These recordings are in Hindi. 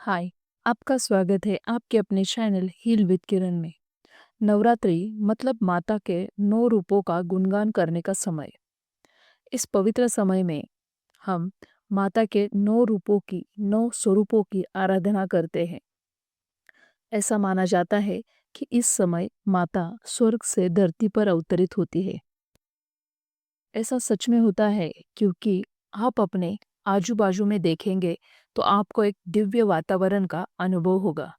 हाय। आपका स्वागत है आपके अपने चैनल हील विद किरण में। नवरात्रि मतलब माता के 9 रूपों का गुणगान करने का समय। इस पवित्र समय में हम माता के 9 रूपों की 9 स्वरूपों की आराधना करते हैं। ऐसा माना जाता है कि इस समय माता स्वर्ग से धरती पर अवतरित होती है। ऐसा सच में होता है क्योंकि आप अपने आजू बाजू में देखेंगे तो आपको एक दिव्य वातावरण का अनुभव होगा।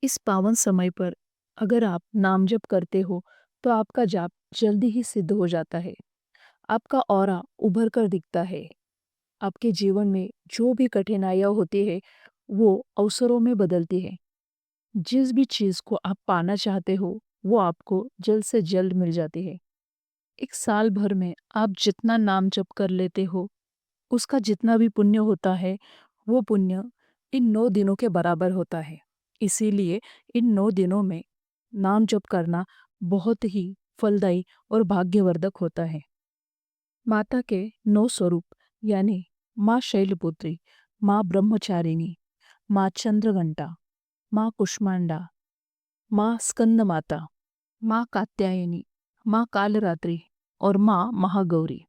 इस पावन समय पर अगर आप नाम जप करते हो तो आपका जाप जल्दी ही सिद्ध हो जाता है। आपका ऑरा उभर कर दिखता है। आपके जीवन में जो भी कठिनाइयाँ होती है वो अवसरों में बदलती है। जिस भी चीज़ को आप पाना चाहते हो वो आपको जल्द से जल्द मिल जाती है। एक साल भर में आप जितना नाम जप कर लेते हो उसका जितना भी पुण्य होता है वो पुण्य इन 9 दिनों के बराबर होता है। इसीलिए इन 9 दिनों में नाम जप करना बहुत ही फलदायी और भाग्यवर्धक होता है। माता के 9 स्वरूप यानी माँ शैलपुत्री, माँ ब्रह्मचारिणी, माँ चंद्रघंटा, माँ कुष्मांडा, माँ स्कंद माता, माँ कात्यायनी, माँ कालरात्रि और माँ महागौरी।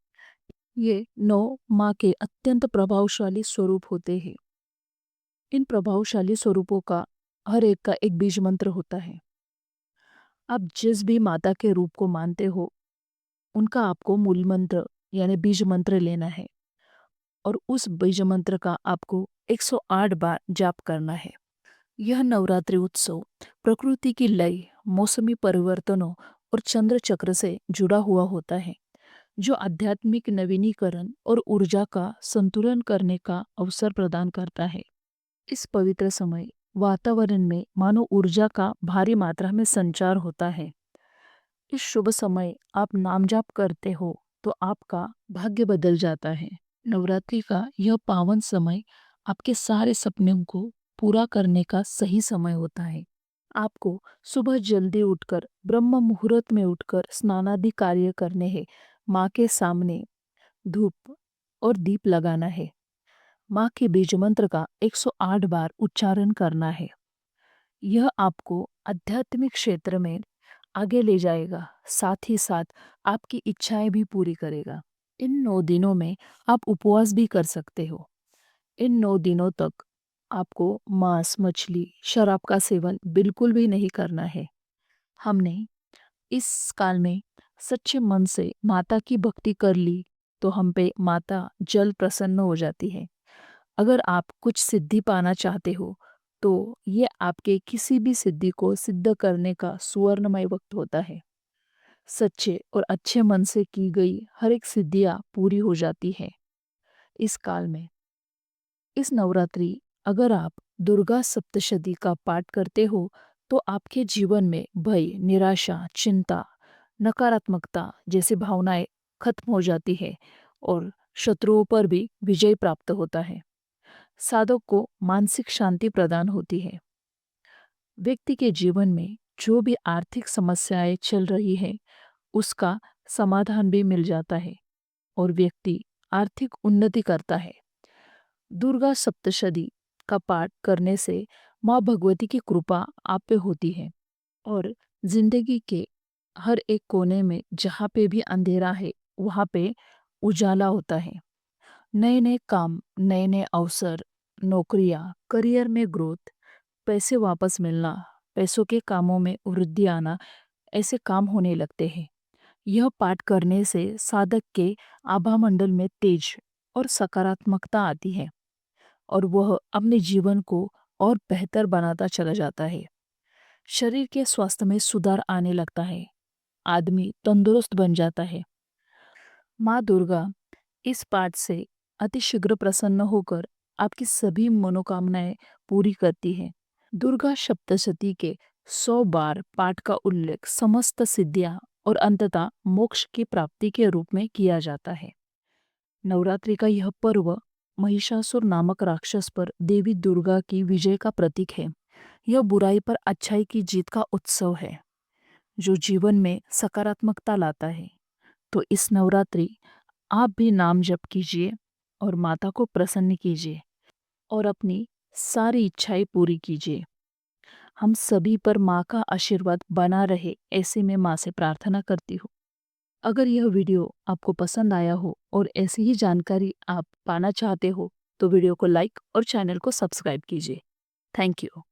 ये 9 माँ के अत्यंत प्रभावशाली स्वरूप होते हैं। इन प्रभावशाली स्वरूपों का हर एक का एक बीज मंत्र होता है। आप जिस भी माता के रूप को मानते हो उनका आपको मूल मंत्र यानी बीज मंत्र लेना है और उस बीज मंत्र का आपको 108 बार जाप करना है। यह नवरात्रि उत्सव प्रकृति की लय, मौसमी परिवर्तनों और चंद्र चक्र से जुड़ा हुआ होता है, जो आध्यात्मिक नवीनीकरण और ऊर्जा का संतुलन करने का अवसर प्रदान करता है। इस पवित्र समय वातावरण में मानो ऊर्जा का भारी मात्रा में संचार होता है। इस शुभ समय आप नाम जाप करते हो तो आपका भाग्य बदल जाता है। नवरात्रि का यह पावन समय आपके सारे सपनों को पूरा करने का सही समय होता है। आपको सुबह जल्दी उठकर ब्रह्म मुहूर्त में उठकर स्नानादि कार्य करने हैं। माँ के सामने धूप और दीप लगाना है। माँ के बीज मंत्र का 108 बार उच्चारण करना है। यह आपको आध्यात्मिक क्षेत्र में आगे ले जाएगा, साथ ही साथ आपकी इच्छाएं भी पूरी करेगा। इन 9 दिनों में आप उपवास भी कर सकते हो। इन 9 दिनों तक आपको मांस, मछली, शराब का सेवन बिल्कुल भी नहीं करना है। हमने इस काल में सच्चे मन से माता की भक्ति कर ली तो हम पे माता जल्द प्रसन्न हो जाती है। अगर आप कुछ सिद्धि पाना चाहते हो तो ये आपके किसी भी सिद्धि को सिद्ध करने का सुवर्णमय वक्त होता है। सच्चे और अच्छे मन से की गई हर एक सिद्धियां पूरी हो जाती है इस काल में। इस नवरात्रि अगर आप दुर्गा सप्तशती का पाठ करते हो तो आपके जीवन में भय, निराशा, चिंता, नकारात्मकता जैसी भावनाएं खत्म हो जाती है और शत्रुओं पर भी विजय प्राप्त होता है। साधक को मानसिक शांति प्रदान होती है। व्यक्ति के जीवन में जो भी आर्थिक समस्याएं चल रही है उसका समाधान भी मिल जाता है और व्यक्ति आर्थिक उन्नति करता है। दुर्गा सप्तशती का पाठ करने से माँ भगवती की कृपा आप पे होती है और जिंदगी के हर एक कोने में जहाँ पे भी अंधेरा है वहाँ पे उजाला होता है। नए नए काम, नए नए अवसर, नौकरियाँ, करियर में ग्रोथ, पैसे वापस मिलना, पैसों के कामों में वृद्धि आना, ऐसे काम होने लगते हैं। यह पाठ करने से साधक के आभा मंडल में तेज और सकारात्मकता आती है और वह अपने जीवन को और बेहतर बनाता चला जाता है। शरीर के स्वास्थ्य में सुधार आने लगता है। आदमी तंदुरुस्त बन जाता है। माँ दुर्गा इस पाठ से अतिशीघ्र प्रसन्न होकर आपकी सभी मनोकामनाएं पूरी करती है। दुर्गा सप्तशती के 100 बार पाठ का उल्लेख समस्त सिद्धियां और अंततः मोक्ष की प्राप्ति के रूप में किया जाता है। नवरात्रि का यह पर्व महिषासुर नामक राक्षस पर देवी दुर्गा की विजय का प्रतीक है। यह बुराई पर अच्छाई की जीत का उत्सव है जो जीवन में सकारात्मकता लाता है। तो इस नवरात्रि आप भी नाम जप कीजिए और माता को प्रसन्न कीजिए और अपनी सारी इच्छाएं पूरी कीजिए। हम सभी पर माँ का आशीर्वाद बना रहे, ऐसे में माँ से प्रार्थना करती हूँ। अगर यह वीडियो आपको पसंद आया हो और ऐसी ही जानकारी आप पाना चाहते हो तो वीडियो को लाइक और चैनल को सब्सक्राइब कीजिए। Thank you.